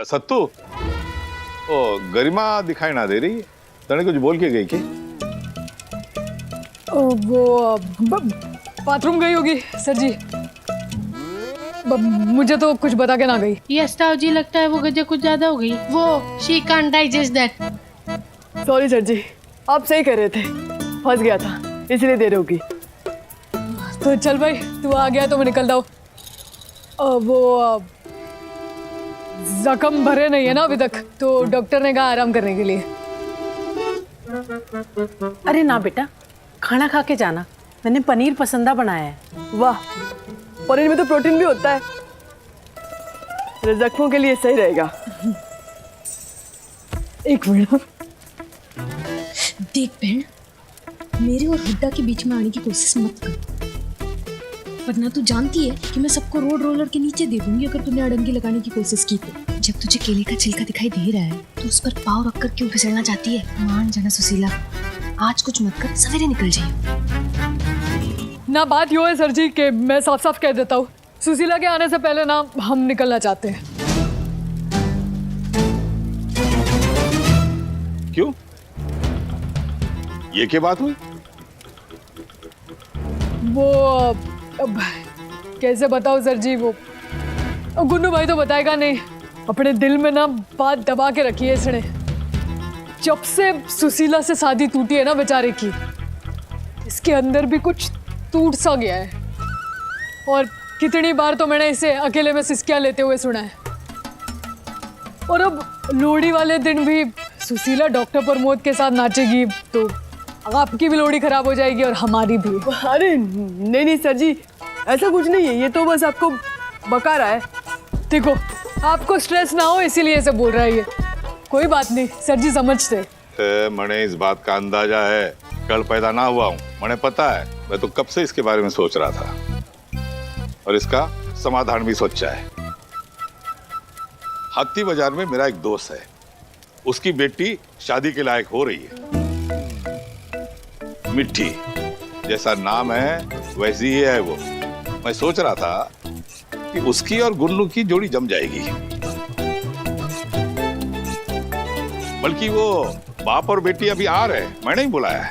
सत्तू, ओ गरिमा दिखाई ना दे रही, तने कुछ बोल के गई क्या? वो बाथरूम गई होगी सर जी। मुझे तो कुछ बता के ना गई। यस ताऊ जी, लगता है वो गजे कुछ ज्यादा हो गई। वो she can't digest that. Sorry sir ji, आप सही कह रहे थे, फंस गया था इसलिए देर होगी। तो चल भाई, तू आ गया तो मैं निकल जाऊँ। वो जख्म भरे नहीं है ना अभी तक, तो डॉक्टर ने कहा आराम करने के लिए। अरे ना बेटा, खाना खा के जाना, मैंने पनीर पसंदा बनाया है। वाह, पनीर में तो प्रोटीन भी होता है, मेरे जख्मों के लिए सही रहेगा। एक मिनट। देख बहन, मेरे और हुड्डा के बीच में आने की कोशिश मत कर, वरना तू जानती है कि मैं सबको रोड रोलर के नीचे दे दूंगी अगर तूने अड़ंगी लगाने की कोशिश की तो। जब तुझे केले का छिलका दिखाई दे रहा है तो उस पर पाँव रखकर क्यों फिसलना चाहती है? मान जाना सुशीला, आज कुछ मत कर, सवेरे निकल जाइए। ना बात यो है सर जी कि मैं साफ साफ कह देता हूँ, सुशीला के आने से पहले ना हम निकलना चाहते हैं। क्यों? ये क्या बात हुई? वो अब कैसे बताओ सर जी, वो गुन्नू भाई तो बताएगा नहीं, अपने दिल में ना बात दबा के रखी है इसने। जब से सुशीला से शादी टूटी है ना बेचारे की, इसके अंदर भी कुछ टूट सा गया है। और कितनी बार तो मैंने इसे अकेले में सिसकियां लेते हुए सुना है। और अब लोहड़ी वाले दिन भी सुशीला डॉक्टर प्रमोद के साथ नाचेगी तो आपकी भी लोहड़ी खराब हो जाएगी और हमारी भी। अरे नहीं नहीं सर जी, ऐसा कुछ नहीं है, ये तो बस आपको बका रहा है। देखो, आपको स्ट्रेस ना हो इसीलिए ऐसे बोल रहा है ये। कोई बात नहीं सर जी, समझते। मैंने इस बात का अंदाजा है, कल पैदा ना हुआ हूँ, मैंने पता है। मैं तो कब से इसके बारे में सोच रहा था और इसका समाधान भी सोचा है। हाथी बाजार में मेरा एक दोस्त है, उसकी बेटी शादी के लायक हो रही है। मिट्टी जैसा नाम है वैसी ही है वो। मैं सोच रहा था कि उसकी और गुन्नू की जोड़ी जम जाएगी। बल्कि वो बाप और बेटी अभी आ रहे हैं, मैंने ही बुलाया है।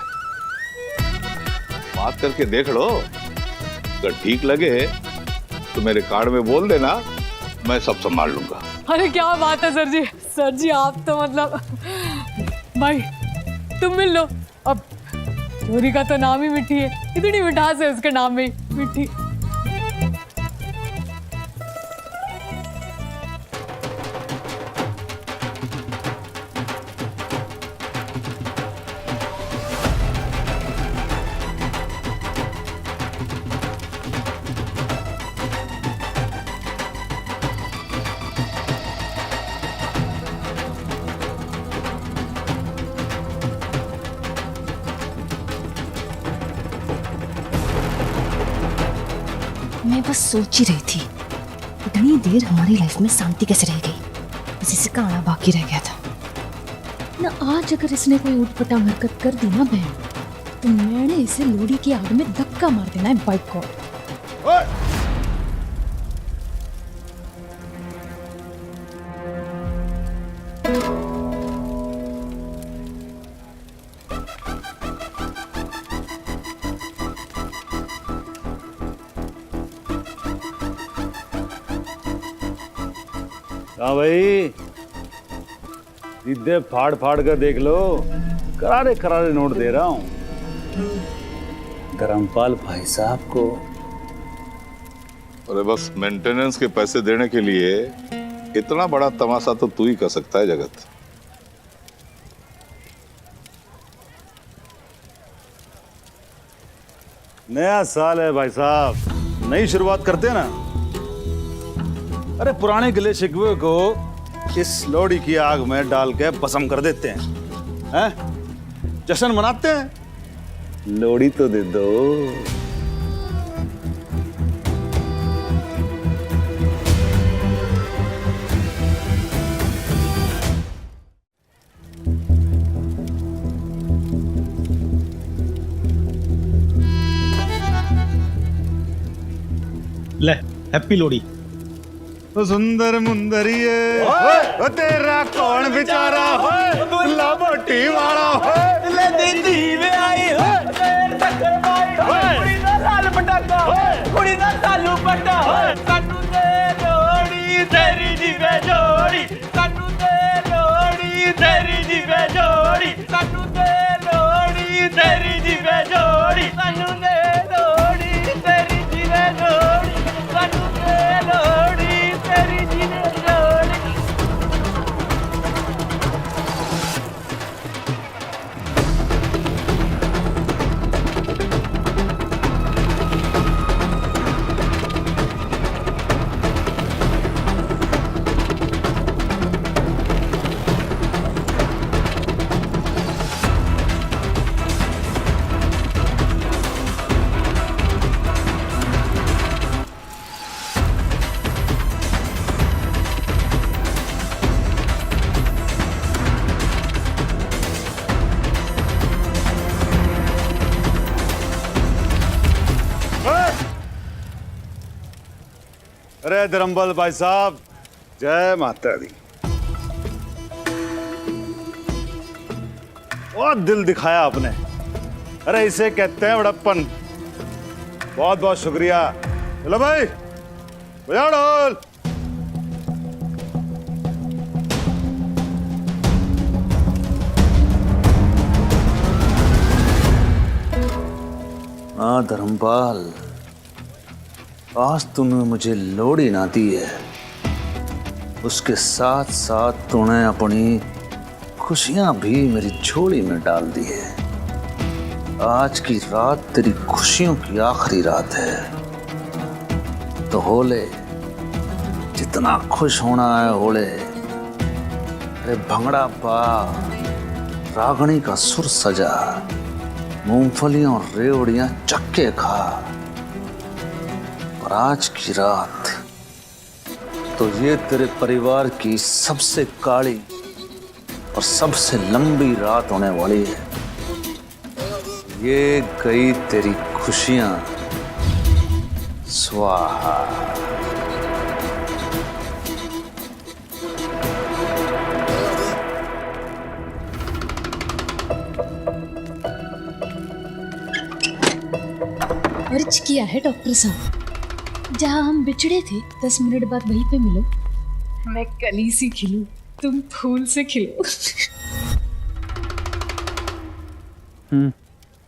बात करके देख लो, अगर ठीक लगे तो मेरे कार्ड में बोल देना, मैं सब संभाल लूंगा। अरे क्या बात है सर जी, सर जी आप तो मतलब भाई तुम मिल लो। अब चोरी का तो नाम ही मिट्टी है, इतनी मिठास है उसके नाम में, मिट्टी। मैं बस सोच ही रही थी, इतनी देर हमारी लाइफ में शांति कैसे रह गई, बस इसी का आना बाकी रह गया था ना। आज अगर इसने कोई उटपटांग हरकत कर दी ना बहन, तो मैंने इसे लोहड़ी की आग में धक्का मार देना है बाइक को। हाँ भाई, सीधे फाड़ फाड़ कर देख लो, करारे करारे नोट दे रहा हूँ धर्मपाल भाई साहब को। अरे बस मेंटेनेंस के पैसे देने के लिए इतना बड़ा तमाशा तो तू ही कर सकता है जगत। नया साल है भाई साहब, नई शुरुआत करते हैं ना। अरे पुराने गिले शिकवे को इस लोहड़ी की आग में डाल के भस्म कर देते हैं, जश्न मनाते हैं। लोहड़ी तो दे दो। ले हैप्पी लोहड़ी। सुंदर मुंदरिए ओ तेरा कौन बेचारा लाबोटी वाला ले दीदी वे आई हो तेर तकर माई हो कुड़ी दा लाल पटाका कुड़ी दा सालू पट्टा कानू दे लोड़ी तेरी जीवे जोड़ी कानू दे लोड़ी तेरी जीवे जोड़ी कानू दे लोड़ी तेरी जीवे जोड़ी कानू दे लोड़ी तेरी जीवे जोड़ी कानू दे लोड़ी तेरी जीवे जोड़ी अरे धर्मबल भाई साहब, जय माता दी। बहुत दिल दिखाया आपने। अरे इसे कहते हैं बड़प्पन। बहुत बहुत शुक्रिया। चलो भाई बजाओ ढोल। हाँ धर्मपाल, आज तूने मुझे लोड़ी ना दी है, उसके साथ साथ तूने अपनी खुशियां भी मेरी झोली में डाल दी है। आज की रात तेरी खुशियों की आखिरी रात है, तो हो ले, जितना खुश होना है हो ले। अरे भंगड़ा पा, रागणी का सुर सजा, मूंगफलियां और रेवड़ियां चक्के खा। और आज की रात तो ये तेरे परिवार की सबसे काली और सबसे लंबी रात होने वाली है। ये गई तेरी खुशियां स्वाहा। अर्ज किया है डॉक्टर साहब, जहाँ हम बिछड़े थे 10 मिनट बाद वहीं पे मिलो। मैं कली सी खिलूं, तुम फूल से खिलो।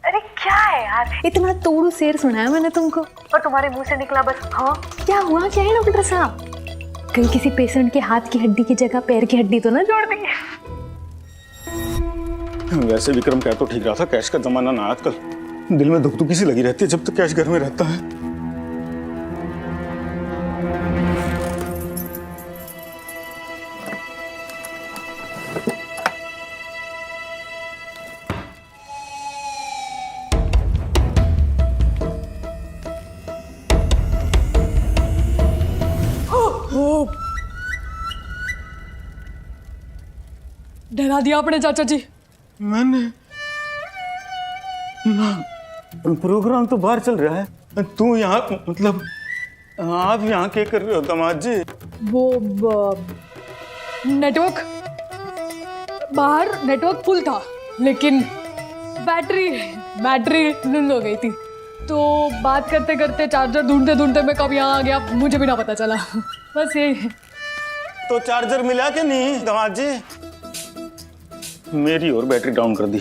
अरे क्या है यार, इतना तोड़ू शेर सुनाया मैंने तुमको और तुम्हारे मुंह से निकला बस हाँ। क्या हुआ, क्या है डॉक्टर साहब? कहीं किसी पेशेंट के हाथ की हड्डी की जगह पैर की हड्डी तो ना जोड़ दी? वैसे विक्रम कह तो ठीक रहा था, कैश का जमाना ना आजकल। दिल में दुख सी लगी रहती है जब तक कैश घर में रहता है। डरा दिया आपने चाचा जी। मैंने ना, प्रोग्राम तो बाहर चल रहा है, तू यहाँ मतलब आप यहाँ क्या कर रहे हो दामाद जी? वो नेटवर्क बाहर नेटवर्क फुल था, लेकिन बैटरी लुल हो गई थी, तो बात करते करते चार्जर ढूंढते ढूंढते मैं कब यहाँ आ गया मुझे भी ना पता चला। बस यही। तो चार्जर मिला कि नहीं दामाद जी? मेरी और बैटरी डाउन कर दी।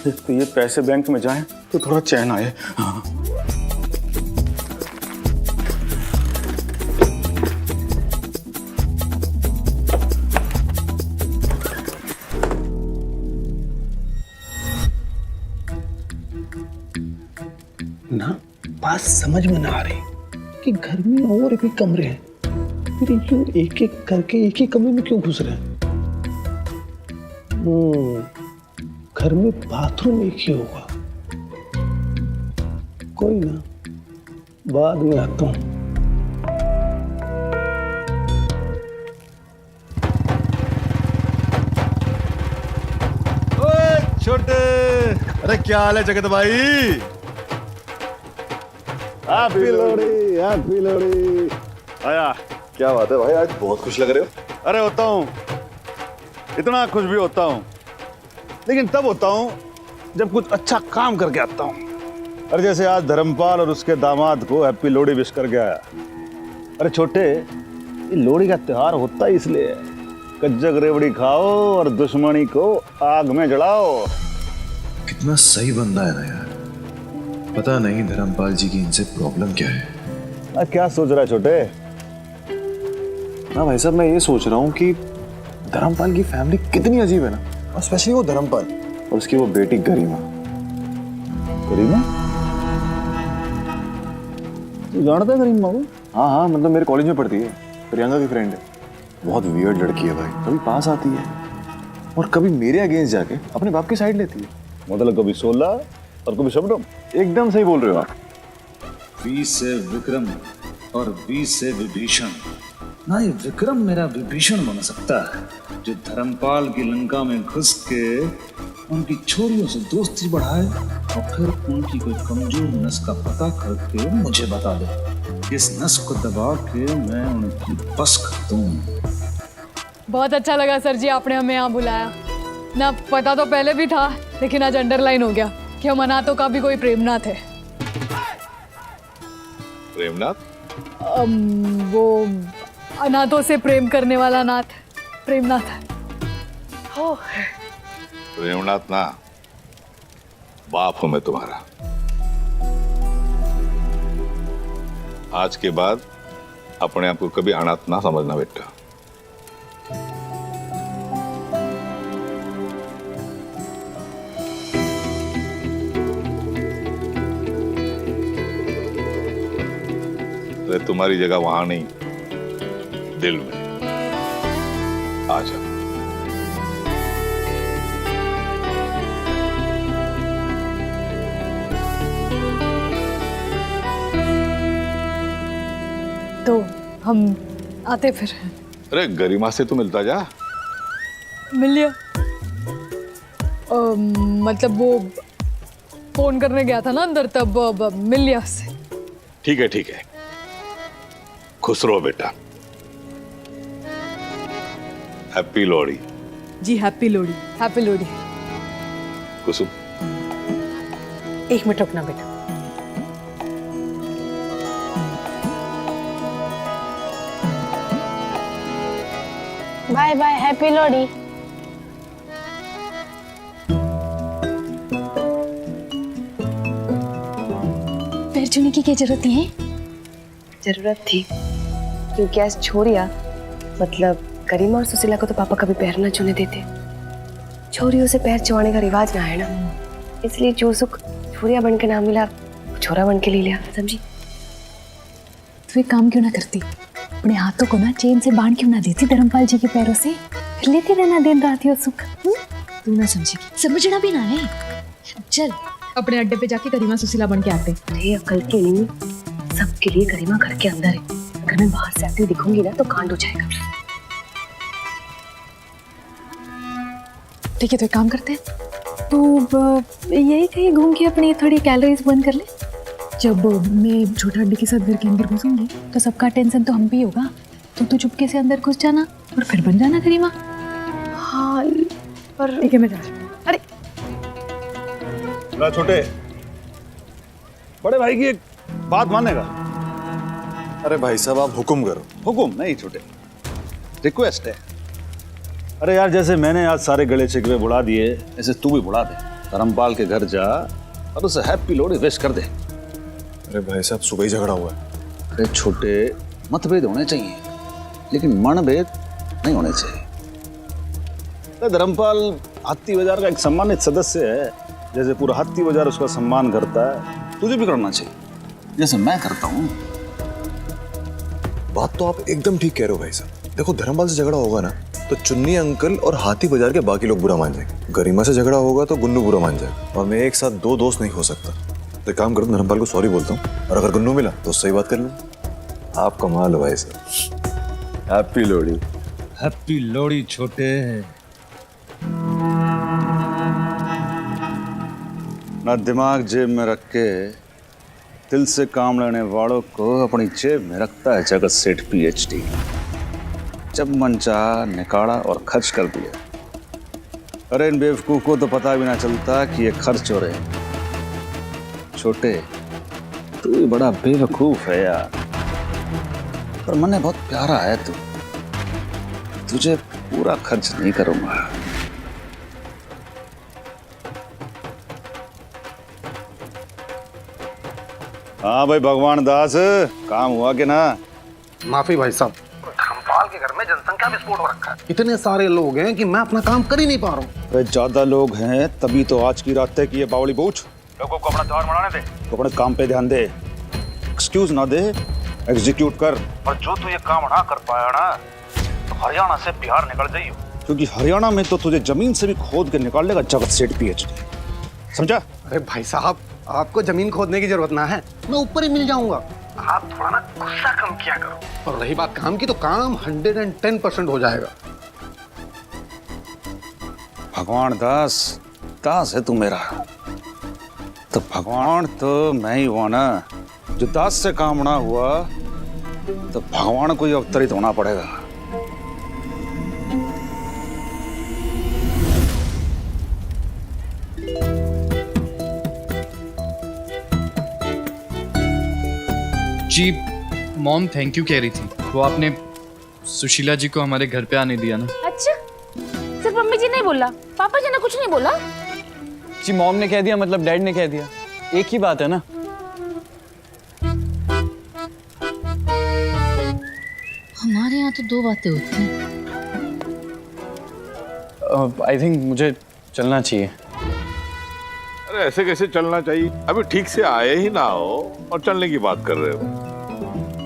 तो ये पैसे बैंक में जाएं तो थोड़ा चैन आए। हाँ। ना बात समझ में ना आ रही कि घर में और भी कमरे हैं, फिर क्यों एक एक करके एक ही कमरे में क्यों घुस रहे हैं? घर में बाथरूम एक ही होगा। कोई ना, बाद में आता हूं। छोटे, अरे क्या हाल है जगत भाई? Happy Lohri, happy Lohri. आया, क्या बात है भाई, आज बहुत खुश लग रहे हो। अरे होता हूँ, इतना खुश भी होता हूँ, लेकिन तब होता हूँ जब कुछ अच्छा काम करके आता हूँ। अरे जैसे आज धर्मपाल और उसके दामाद को हैप्पी लोहड़ी विश करके आया। अरे छोटे, ये लोहड़ी का त्योहार होता ही इसलिए है, कज्जक रेवड़ी खाओ और दुश्मनी को आग में जलाओ। कितना सही बंदा है ना यार, पता नहीं धर्मपाल जी की इनसे प्रॉब्लम क्या है। क्या सोच रहा है छोटे? ना भाई साहब, मैं ये सोच रहा हूँ कि धर्मपाल की फैमिली कितनी अजीब है ना, और स्पेशली वो धर्मपाल और उसकी वो बेटी गरिमा। गरिमा? तू जानता है गरिमा को? हाँ हाँ, मतलब मेरे कॉलेज में पढ़ती है, प्रियंका की फ्रेंड है। बहुत वियर्ड लड़की है भाई, कभी पास आती है और कभी मेरे अगेंस्ट जाके अपने बाप की साइड लेती है। मतलब कभी 16 और कभी शबनम। एकदम सही बोल रहे हो आप। 20 से विक्रम और 20 से विभीषण। ना ये विक्रम मेरा विभीषण बन सकता है, जो धर्मपाल की लंका में घुस के उनकी छोरियों से दोस्ती बढ़ाए और फिर उनकी कोई कमजोर नस का पता करके मुझे बता दे। इस नस को दबा के मैं उनकी बस कर दूं। बहुत अच्छा लगा सर जी, आपने हमें यहाँ बुलाया। ना पता तो पहले भी था, लेकिन आज अंडरलाइन हो गया कि हम अनाथों का भी कोई प्रेमनाथ है। प्रेमनाथ? वो अनाथों से प्रेम करने वाला नाथ, प्रेमनाथ है। प्रेमनाथ ना, बाप हूं मैं तुम्हारा। आज के बाद अपने आप को कभी अनाथ ना समझना बेटा। अरे तुम्हारी जगह वहां नहीं, दिल में। आ जाओ। तो हम आते फिर। अरे गरिमा से तो मिलता जा। मिल लिया। मतलब वो फोन करने गया था ना अंदर, तब मिल लिया उससे। ठीक है ठीक है, खुश रहो बेटा। हैप्पी लोहड़ी। जी happy Lohri. Happy Lohri. Kusum, 1 minute रुकना बेटा। Bye bye, happy Lohri. पैर छूने की क्या जरूरत है? जरूरत थी, क्योंकि आज छोरिया मतलब गरिमा और सुशीला को तो पापा कभी पैर ना छूने देते। छोरियों से पैर छुआने का रिवाज ना है ना, इसलिए जो सुख छोरिया बन के ना मिला, छोरा बन के ले लिया, समझी? तू एक काम क्यों ना करती, अपने हाथों को ना चेन से बांध क्यों ना देती धर्मपाल जी के पैरों से, फिर लेती रहना दिन रात ये सुख। तू ना समझेगी, समझना भी ना है। चल अपने अड्डे पे जाके गरिमा सुशीला बन के आते। अरे अकल के नहीं, सबके लिए गरिमा घर के अंदर है। अगर मैं बाहर से आती दिखूंगी ना तो कांड हो जाएगा। ठीक है, तो एक काम करते हैं, तो यही कहीं घूम के अपनी थोड़ी कैलोरीज बर्न कर ले। जब मैं छोटा अड्डे के साथ घर के अंदर घुसूंगी तो सबका टेंशन तो हम भी होगा, तो तू चुपके से अंदर घुस जाना और फिर बन जाना गरिमा। हाँ पर ठीक है, मैं जा रही हूँ। अरे ना छोटे, बड़े भाई की एक बात मानेगा? अरे भाई साहब, आप हुक्म करो। हुक्म नहीं छोटे, रिक्वेस्ट है। अरे यार, जैसे मैंने आज सारे गले शिकवे बुला दिए, ऐसे तू भी बुला दे। धर्मपाल के घर जा और उसे हैप्पी लोहड़ी विश कर दे। अरे भाई साहब, सुबह ही झगड़ा हुआ है। अरे छोटे, मतभेद होने चाहिए, लेकिन मनभेद नहीं होने चाहिए। अरे धर्मपाल हाथी बाजार का एक सम्मानित सदस्य है, जैसे पूरा हाथी बाजार उसका सम्मान करता है, तुझे भी करना चाहिए जैसे मैं करता हूँ। बात तो आप एकदम ठीक कह रहे हो भाई साहब। देखो, धर्मपाल से झगड़ा होगा ना तो चुन्नी अंकल और हाथी बाजार के बाकी लोग बुरा मान जाएंगे। गरिमा से झगड़ा होगा तो गुन्नू बुरा मान जाएगा, और मैं एक साथ 2 दोस्त नहीं हो सकता। तो काम करूँ, धर्मपाल को सॉरी बोलता हूँ, और अगर गुन्नू मिला तो सही बात कर लूँ। आप कमाल हो भाई साहब। हैप्पी लोहड़ी। हैप्पी लोहड़ी छोटे। ना दिमाग जेब में रख के दिल से काम लेने वालों को अपनी जेब में रखता है जगत सेठ पीएचडी। जब मन चाहा निकाला और खर्च कर दिया। अरे इन बेवकूफ को तो पता भी ना चलता कि ये खर्च हो रहे हैं। छोटे तू भी बड़ा बेवकूफ है यार, पर मन बहुत प्यारा है तू। तुझे पूरा खर्च नहीं करूंगा। हाँ भाई भगवान दास, काम हुआ कि ना? माफी भाई साहब, धर्मपाल के घर में जनसंख्या विस्फोट हो रखा है। इतने सारे लोग हैं कि मैं अपना काम कर ही नहीं पा रहा हूँ। अरे ज्यादा लोग हैं तभी तो आज की रात तय की है बावली बूझ। लोगों को अपना त्योहार मनाने दे, तो अपने काम पे ध्यान दे। एक्सक्यूज ना दे, एग्जीक्यूट कर। और जो तू ये काम ना कर पाया ना, तो हरियाणा से बिहार निकल जाइयो, क्योंकि हरियाणा में तो तुझे जमीन से भी खोद के निकाल लेगा जगत सेठ पीएचडी। समझा? अरे भाई साहब, आपको जमीन खोदने की जरूरत ना है, मैं ऊपर ही मिल जाऊंगा। आप थोड़ा ना गुस्सा कम किया करो। और रही बात काम की, तो काम 110% हो जाएगा। भगवान दास, दास है तू मेरा, तो भगवान तो मैं ही हुआ ना। जो दास से काम ना हुआ तो भगवान को ही अवतरित होना पड़ेगा। जी मॉम थैंक यू कह रही थी, वो आपने सुशीला जी को हमारे घर पे आने दिया ना। अच्छा, सिर्फ मम्मी जी नहीं बोला, पापा जी ने कुछ नहीं बोला? जी मॉम ने कह दिया मतलब डैड ने कह दिया, एक ही बात है ना। हमारे यहाँ तो दो बातें होती हैं। आई थिंक मुझे चलना चाहिए। अरे ऐसे कैसे चलना चाहिए? अभी ठीक से आए ही ना हो और चलने की बात कर रहे हो।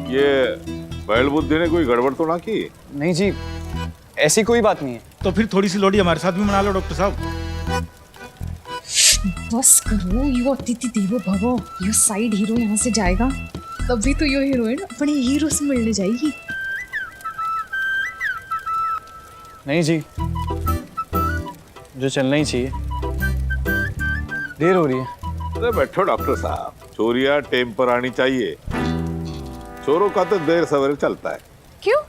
ये बैल बुद्धि ने कोई गड़बड़ तो ना की? नहीं जी, ऐसी कोई बात नहीं है। तो फिर थोड़ी सी लोडी हमारे साथ भी मना लो डॉक्टर साहब। बस करो, यो अतिथि देवो भवो। यो साइड हीरो यहाँ से जाएगा, तभी तो यो हीरोइन अपने हीरो से मिलने जाएगी। नहीं जी, जो चलना ही चाहिए, देर हो रही है। अरे बैठो डॉक्टर साहब, चोरिया टेम पर आनी चाहिए। चोरों का तो देर सवेरे चलता है। क्यों?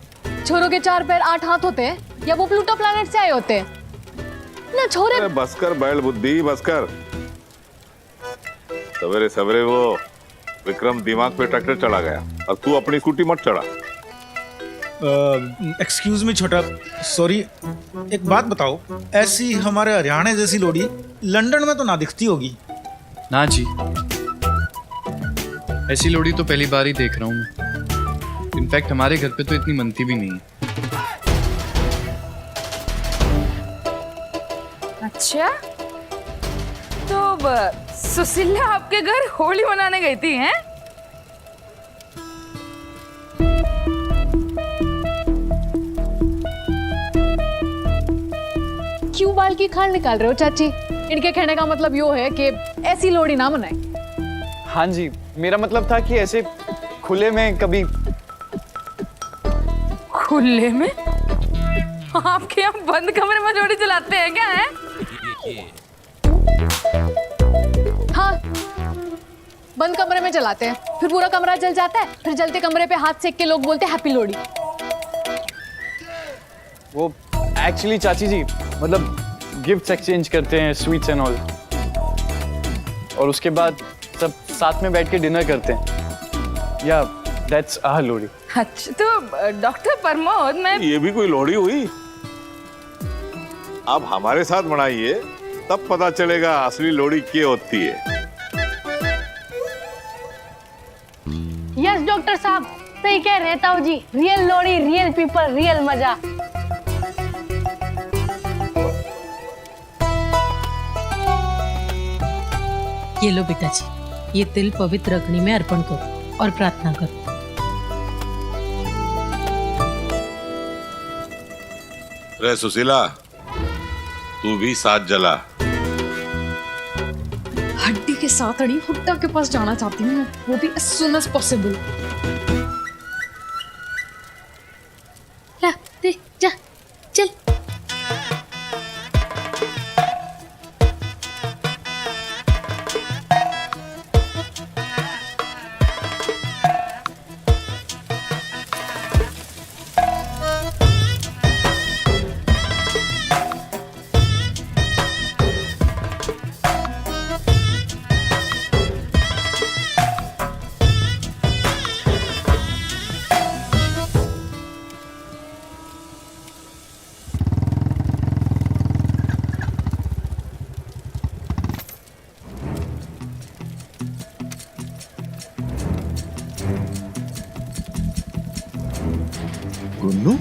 छोरों के 4 पैर 8 हाथ होते हैं, या वो प्लूटो प्लैनेट से आए होते हैं ना छोरे? अरे बस कर बैल बुद्धि, बस कर। सवेरे सवेरे वो विक्रम दिमाग पे ट्रैक्टर चला गया और तू अपनी स्कूटी मत चढ़ा। एक्सक्यूज मी छोटा, सॉरी, एक बात बताओ, ऐसी हमारे हरियाणा जैसी लोडी लंदन में तो ना दिखती होगी? ना जी, ऐसी लोड़ी तो पहली बार ही देख रहा हूँ मैं। इनफैक्ट हमारे घर पे तो इतनी मनती भी नहीं है। अच्छा, तो सुशीला आपके घर होली मनाने गई थी हैं? क्यों बाल की खाल निकाल रहे हो चाची? इनके कहने का मतलब यो है कि ऐसी लोड़ी ना मनाए। हाँ जी, मेरा मतलब था कि ऐसे खुले में कभी। खुले में? आपके यहाँ बंद कमरे में जोड़ी चलाते हैं क्या? है हाँ, बंद कमरे में चलाते हैं, फिर पूरा कमरा जल जाता है, फिर जलते कमरे पे हाथ सेक के लोग बोलते हैं हैप्पी लोहड़ी। वो एक्चुअली चाची जी, मतलब गिफ्ट्स एक्सचेंज करते हैं, स्वीट्स एंड ऑल, और उसके बाद सब साथ में बैठ के डिनर करते हैं। या दैट्स आवर लोहड़ी। अच्छा, तो डॉक्टर प्रमोद, मैं ये भी कोई लोहड़ी हुई? आप हमारे साथ मनाइए, तब पता चलेगा असली लोहड़ी क्या होती है। यस डॉक्टर साहब, सही कह रहे ताऊ जी। Real Lohri, real people, real मजा। ये लो बेटा जी, ये तिल पवित्र अग्नि में अर्पण करो और प्रार्थना करो। रे सुशीला, तू भी साथ जला। हड्डी के साथ अड़ी हुड्डा के पास जाना चाहती हूँ, वो भी as soon as possible। ला, दे, जा, चल। गुन्नू?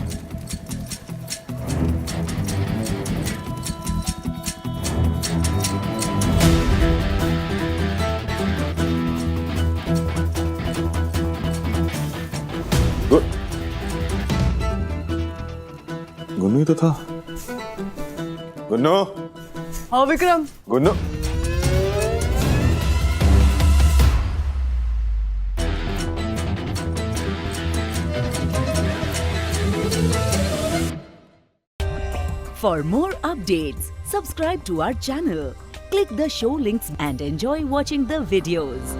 गुन्नू ही तो था। गुन्नू? हाँ Vikram. Gunnu? For more updates, subscribe to our channel, click the show links and enjoy watching the videos.